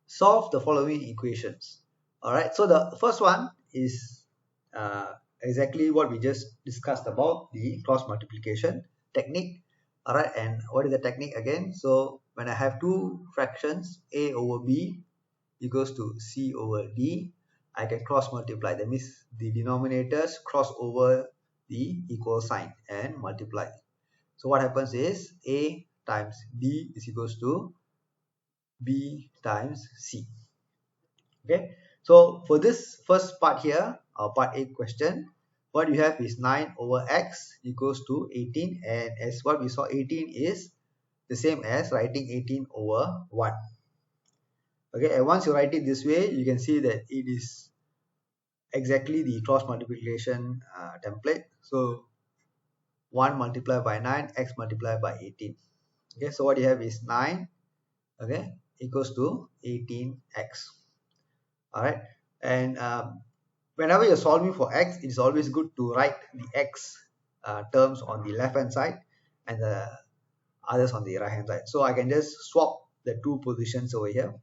solve the following equations. Alright, so the first one is exactly what we just discussed about, the cross multiplication technique. Alright, and what is the technique again? So when I have two fractions, a over b equals to c over d, I can cross multiply. That means the denominators cross over the equal sign and multiply. So what happens is a times b is equals to b times c. Okay, so for this first part here, part A question, what you have is 9 over x equals to 18, and as what we saw, 18 is the same as writing 18 over 1. Okay, and once you write it this way, you can see that it is exactly the cross multiplication template. So 1 multiplied by 9, x multiplied by 18. Okay, so what you have is 9, okay, equals to 18x. All right, and whenever you're solving for x, it's always good to write the x terms on the left hand side and the others on the right hand side. So I can just swap the two positions over here.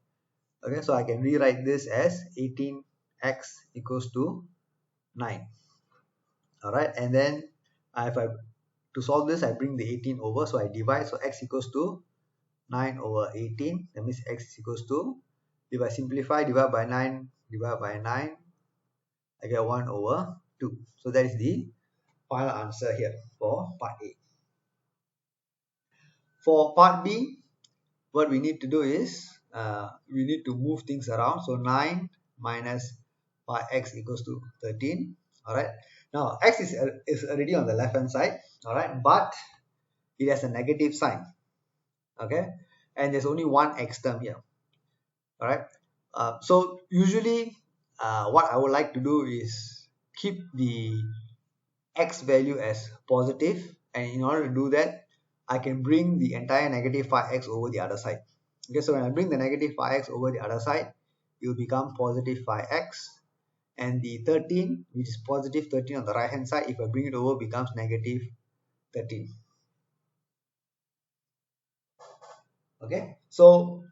Okay, so I can rewrite this as 18x equals to 9. All right, and then to solve this, I bring the 18 over, so I divide. So x equals to 9 over 18. That means x is equals to, if I simplify, divide by 9, I get 1 over 2. So that is the final answer here for part A. For part B, what we need to do is we need to move things around. So 9 minus 5x equals to 13. All right. Now x is already on the left hand side. All right, but it has a negative sign. Okay, and there's only one x term here. All right. So usually what I would like to do is keep the x value as positive, and in order to do that, I can bring the entire negative 5x over the other side. Okay, so when I bring the negative 5x over the other side, it will become positive 5x, and the 13, which is positive 13 on the right hand side, if I bring it over, becomes negative 13. Okay, so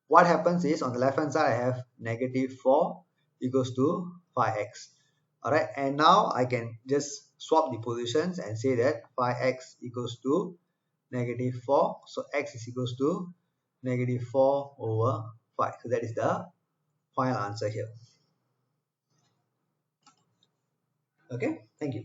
what happens is on the left hand side I have negative 4 equals to 5x. Alright, and now I can just swap the positions and say that 5x equals to negative 4. So x is equals to negative 4 over 5. So that is the final answer here. Okay, thank you.